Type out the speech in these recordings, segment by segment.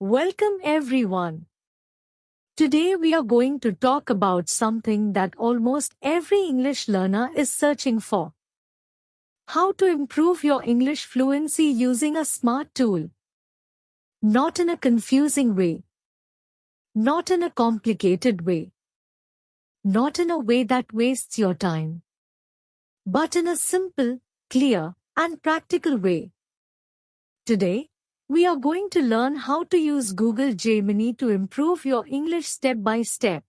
Welcome everyone. Today we are going to talk about something that almost every English learner is searching for. How to improve your English fluency using a smart tool. Not in a confusing way. Not in a complicated way. Not in a way that wastes your time. But in a simple, clear, and practical way. Today, we are going to learn how to use Google Gemini to improve your English step by step.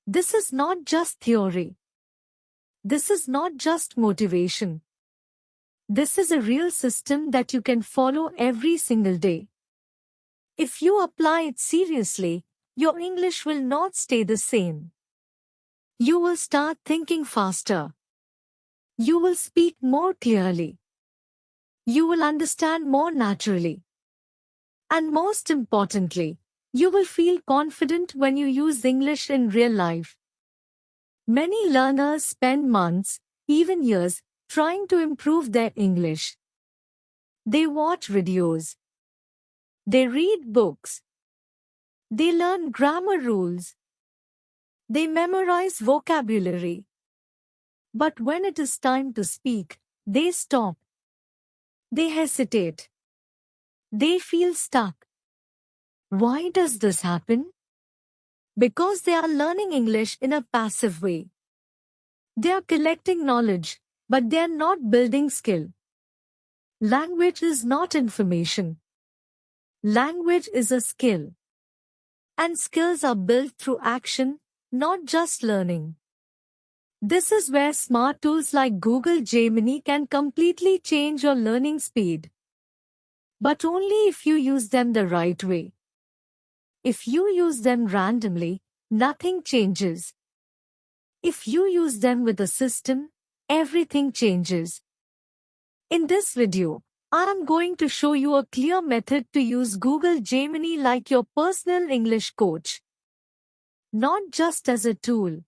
This is not just theory. This is not just motivation. This is a real system that you can follow every single day. If you apply it seriously, your English will not stay the same. You will start thinking faster. You will speak more clearly. You will understand more naturally. And most importantly, you will feel confident when you use English in real life. Many learners spend months, even years, trying to improve their English. They watch videos. They read books. They learn grammar rules. They memorize vocabulary. But when it is time to speak, they stop. They hesitate. They feel stuck. Why does this happen? Because they are learning English in a passive way. They are collecting knowledge, but they are not building skill. Language is not information. Language is a skill. And skills are built through action, not just learning. This is where smart tools like Google Gemini can completely change your learning speed. But only if you use them the right way. If you use them randomly, nothing changes. If you use them with a system, everything changes. In this video, I am going to show you a clear method to use Google Gemini like your personal English coach. Not just as a tool.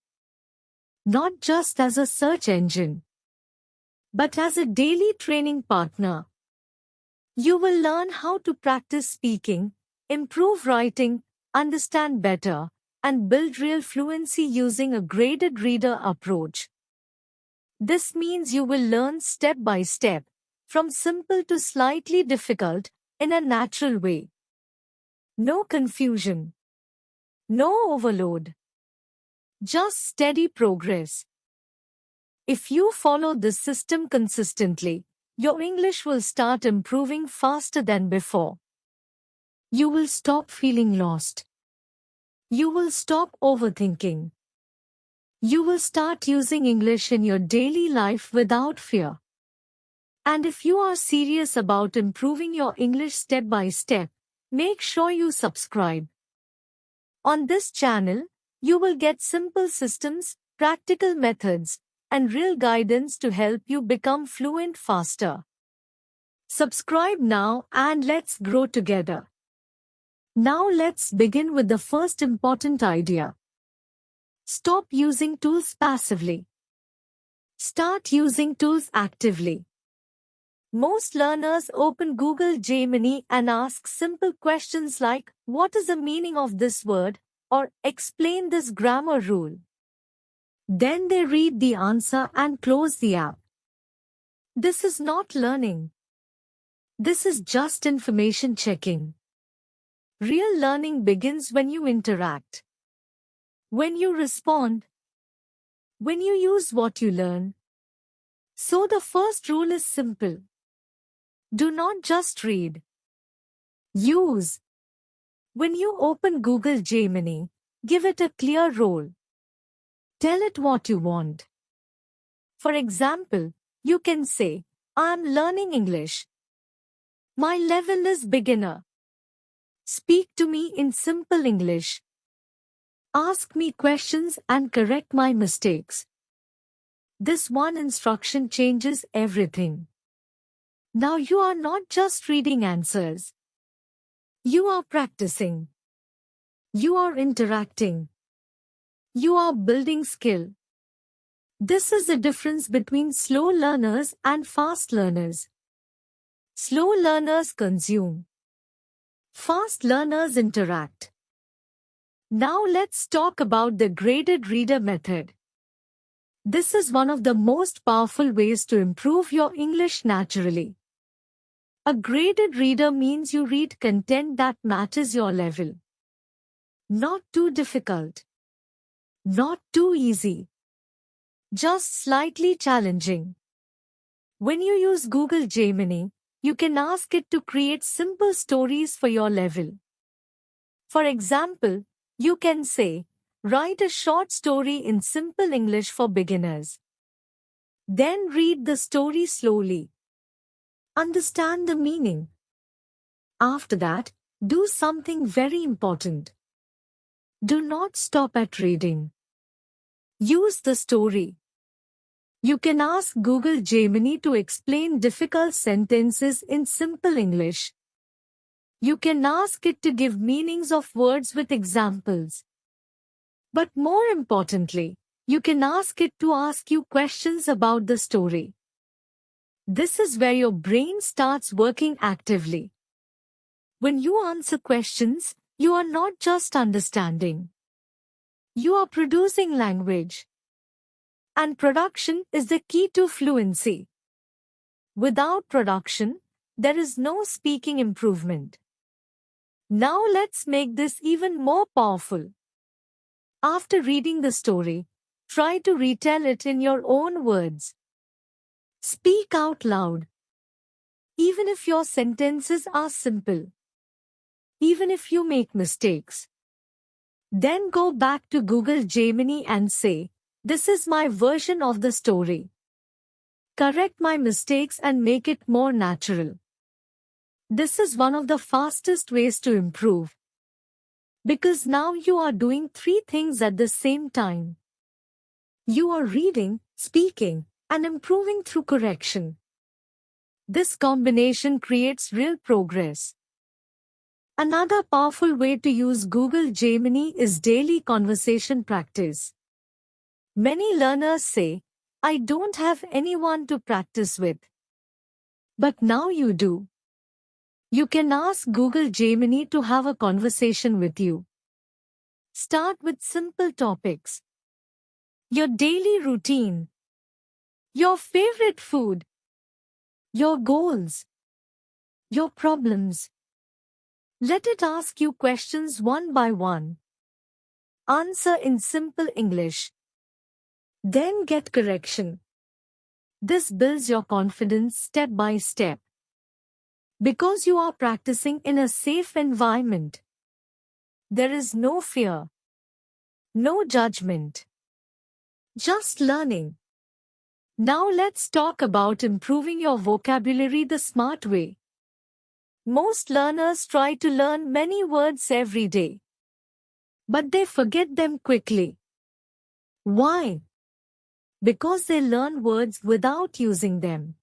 Not just as a search engine, but as a daily training partner. You will learn how to practice speaking, improve writing, understand better, and build real fluency using a graded reader approach. This means you will learn step by step, from simple to slightly difficult, in a natural way. No confusion. No overload. Just steady progress. If you follow this system consistently, your English will start improving faster than before. You will stop feeling lost. You will stop overthinking. You will start using English in your daily life without fear. And if you are serious about improving your English step by step, make sure you subscribe. On this channel, you will get simple systems, practical methods, and real guidance to help you become fluent faster. Subscribe now and let's grow together. Now let's begin with the first important idea. Stop using tools passively. Start using tools actively. Most learners open Google Gemini and ask simple questions like, "What is the meaning of this word?" or "Explain this grammar rule." Then they read the answer and close the app. This is not learning. This is just information checking. Real learning begins when you interact. When you respond. When you use what you learn. So the first rule is simple. Do not just read. Use. When you open Google Gemini, give it a clear role. Tell it what you want. For example, you can say, "I am learning English. My level is beginner. Speak to me in simple English. Ask me questions and correct my mistakes." This one instruction changes everything. Now you are not just reading answers. You are practicing. You are interacting. You are building skill. This is the difference between slow learners and fast learners. Slow learners consume. Fast learners interact. Now let's talk about the graded reader method. This is one of the most powerful ways to improve your English naturally. A graded reader means you read content that matches your level. Not too difficult. Not too easy. Just slightly challenging. When you use Google Gemini, you can ask it to create simple stories for your level. For example, you can say, write a short story in simple English for beginners. Then read the story slowly. Understand the meaning. After that, do something very important. Do not stop at reading. Use the story. You can ask Google Gemini to explain difficult sentences in simple English. You can ask it to give meanings of words with examples. But more importantly, you can ask it to ask you questions about the story. This is where your brain starts working actively. When you answer questions, you are not just understanding. You are producing language. And production is the key to fluency. Without production, there is no speaking improvement. Now let's make this even more powerful. After reading the story, try to retell it in your own words. Speak out loud. Even if your sentences are simple. Even if you make mistakes. Then go back to Google Gemini and say, this is my version of the story. Correct my mistakes and make it more natural. This is one of the fastest ways to improve. Because now you are doing 3 things at the same time. You are reading, speaking, and improving through correction. This combination creates real progress. Another powerful way to use Google Gemini is daily conversation practice. Many learners say, I don't have anyone to practice with. But now you do. You can ask Google Gemini to have a conversation with you. Start with simple topics. Your daily routine. Your favorite food. Your goals. Your problems. Let it ask you questions one by one. Answer in simple English. Then get correction. This builds your confidence step by step. Because you are practicing in a safe environment. There is no fear. No judgment. Just learning. Now let's talk about improving your vocabulary the smart way. Most learners try to learn many words every day. But they forget them quickly. Why? Because they learn words without using them.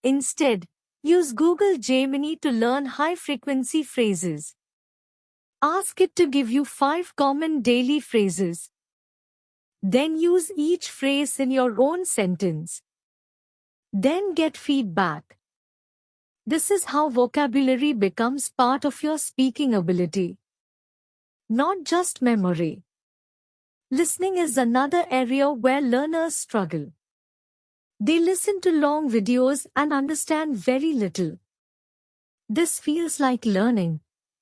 Instead, use Google Gemini to learn high-frequency phrases. Ask it to give you 5 common daily phrases. Then use each phrase in your own sentence. Then get feedback. This is how vocabulary becomes part of your speaking ability. Not just memory. Listening is another area where learners struggle. They listen to long videos and understand very little. This feels like learning,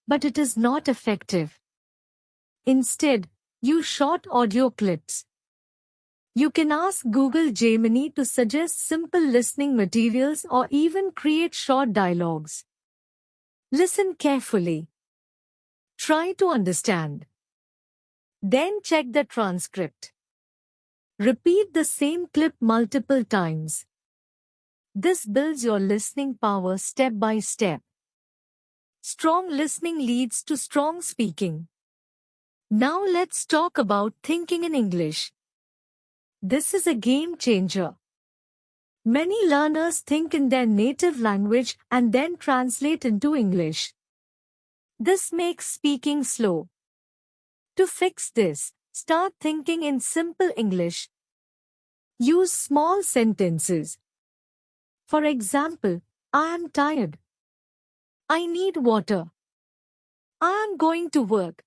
but it is not effective. Instead, use short audio clips. You can ask Google Gemini to suggest simple listening materials or even create short dialogues. Listen carefully. Try to understand. Then check the transcript. Repeat the same clip multiple times. This builds your listening power step by step. Strong listening leads to strong speaking. Now let's talk about thinking in English. This is a game changer. Many learners think in their native language and then translate into English. This makes speaking slow. To fix this, start thinking in simple English. Use small sentences. For example, I am tired. I need water. I am going to work.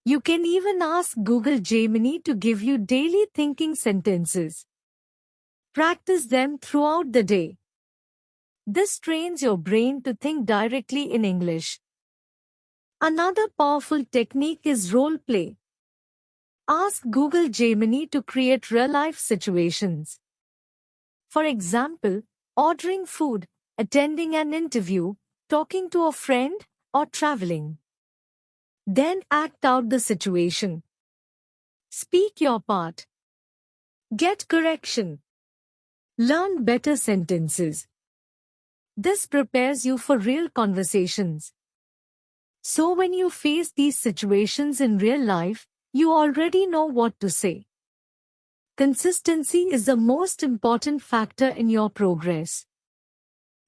You can even ask Google Gemini to give you daily thinking sentences. Practice them throughout the day. This trains your brain to think directly in English. Another powerful technique is role play. Ask Google Gemini to create real-life situations. For example, ordering food, attending an interview, talking to a friend, or traveling. Then act out the situation. Speak your part. Get correction. Learn better sentences. This prepares you for real conversations. So when you face these situations in real life, you already know what to say. Consistency is the most important factor in your progress.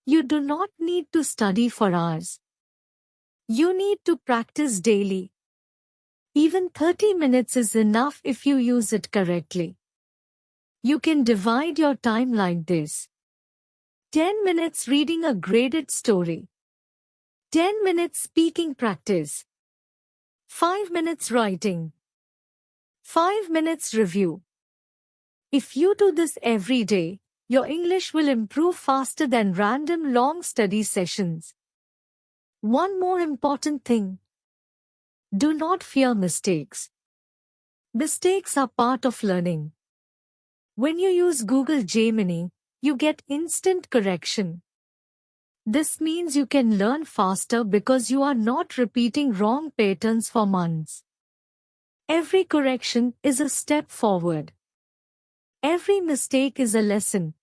You do not need to study for hours. You need to practice daily. Even 30 minutes is enough if you use it correctly. You can divide your time like this. 10 minutes reading a graded story. 10 minutes speaking practice. 5 minutes writing. 5 minutes review. If you do this every day, your English will improve faster than random long study sessions. One more important thing. Do not fear mistakes. Mistakes are part of learning. When you use Google Gemini, you get instant correction. This means you can learn faster because you are not repeating wrong patterns for months. Every correction is a step forward. Every mistake is a lesson.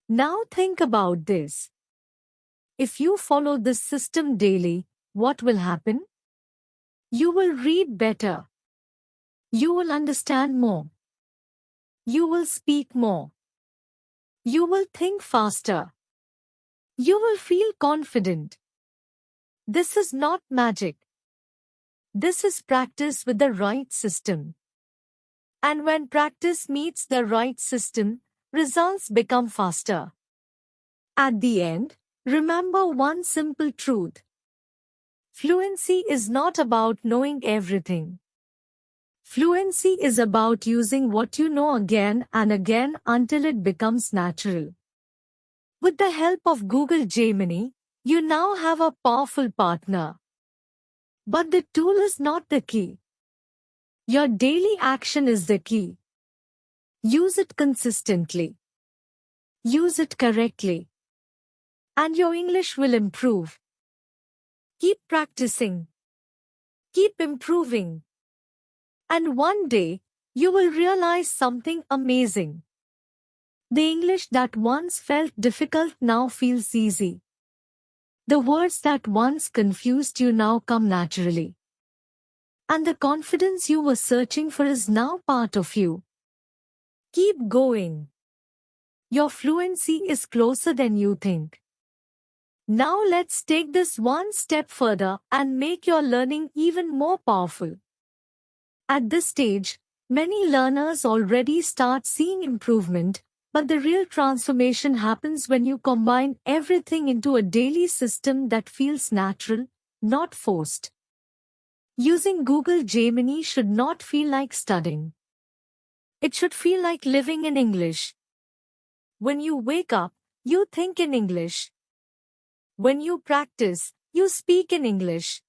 Now think about this. If you follow this system daily, what will happen? You will read better. You will understand more. You will speak more. You will think faster. You will feel confident. This is not magic. This is practice with the right system. And when practice meets the right system, results become faster. At the end, remember one simple truth. Fluency is not about knowing everything. Fluency is about using what you know again and again until it becomes natural. With the help of Google Gemini, you now have a powerful partner. But the tool is not the key. Your daily action is the key. Use it consistently. Use it correctly. And your English will improve. Keep practicing. Keep improving. And one day, you will realize something amazing. The English that once felt difficult now feels easy. The words that once confused you now come naturally. And the confidence you were searching for is now part of you. Keep going. Your fluency is closer than you think. Now let's take this one step further and make your learning even more powerful. At this stage, many learners already start seeing improvement, but the real transformation happens when you combine everything into a daily system that feels natural, not forced. Using Google Gemini should not feel like studying. It should feel like living in English. When you wake up, you think in English. When you practice, you speak in English.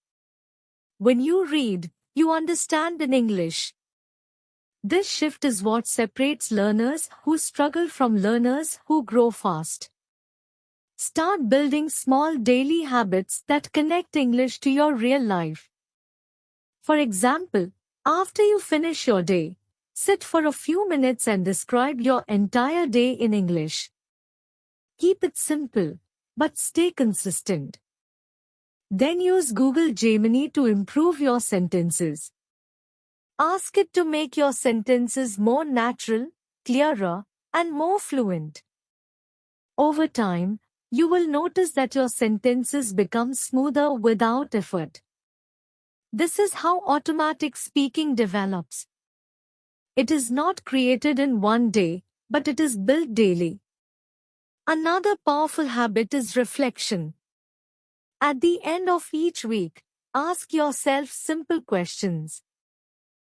When you read, you understand in English. This shift is what separates learners who struggle from learners who grow fast. Start building small daily habits that connect English to your real life. For example, after you finish your day, sit for a few minutes and describe your entire day in English. Keep it simple, but stay consistent. Then use Google Gemini to improve your sentences. Ask it to make your sentences more natural, clearer, and more fluent. Over time, you will notice that your sentences become smoother without effort. This is how automatic speaking develops. It is not created in one day, but it is built daily. Another powerful habit is reflection. At the end of each week, Ask yourself simple questions.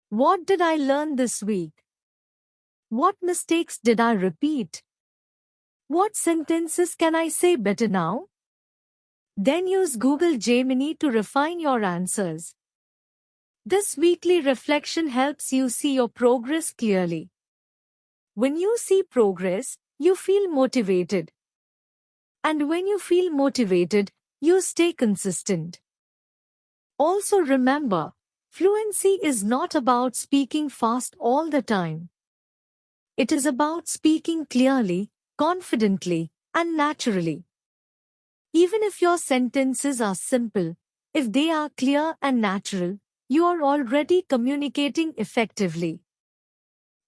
What did I learn this week? What mistakes did I repeat? What sentences can I say better now? Then use Google Gemini to refine your answers. This weekly reflection helps you see your progress clearly. When you see progress, you feel motivated. And when you feel motivated, you stay consistent. Also remember, fluency is not about speaking fast all the time. It is about speaking clearly, confidently, and naturally. Even if your sentences are simple, if they are clear and natural, you are already communicating effectively.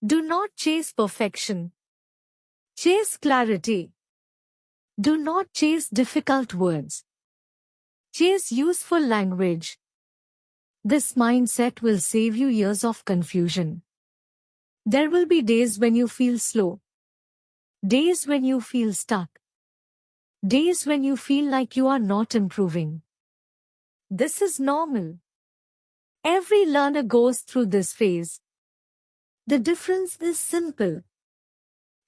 Do not chase perfection. Chase clarity. Do not chase difficult words. Chase useful language. This mindset will save you years of confusion. There will be days when you feel slow. Days when you feel stuck. Days when you feel like you are not improving. This is normal. Every learner goes through this phase. The difference is simple.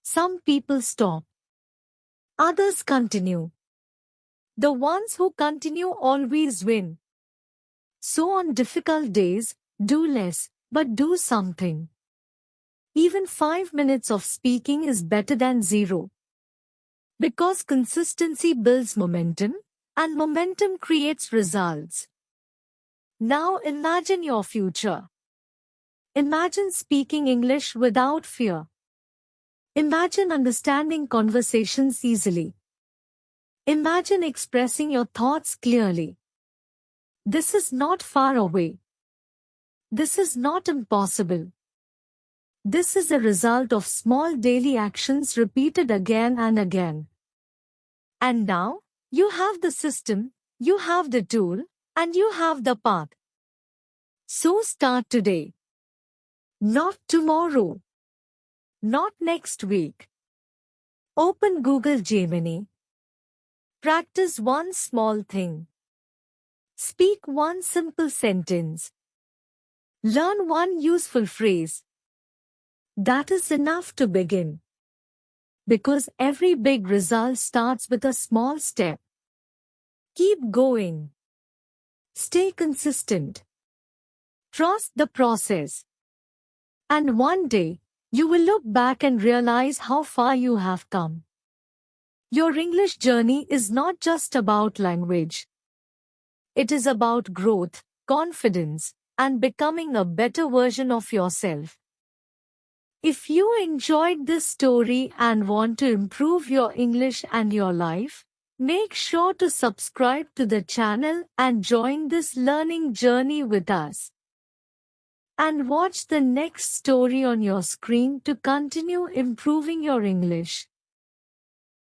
Some people stop. Others continue. The ones who continue always win. So on difficult days, do less, but do something. Even 5 minutes of speaking is better than 0. Because consistency builds momentum, and momentum creates results. Now imagine your future. Imagine speaking English without fear. Imagine understanding conversations easily. Imagine expressing your thoughts clearly. This is not far away. This is not impossible. This is a result of small daily actions repeated again and again. And now, you have the system, you have the tool, and you have the path. So start today. Not tomorrow. Not next week. Open Google Gemini. Practice one small thing. Speak one simple sentence. Learn one useful phrase. That is enough to begin. Because every big result starts with a small step. Keep going. Stay consistent. Trust the process. And one day, you will look back and realize how far you have come. Your English journey is not just about language. It is about growth, confidence, and becoming a better version of yourself. If you enjoyed this story and want to improve your English and your life, make sure to subscribe to the channel and join this learning journey with us. And watch the next story on your screen to continue improving your English.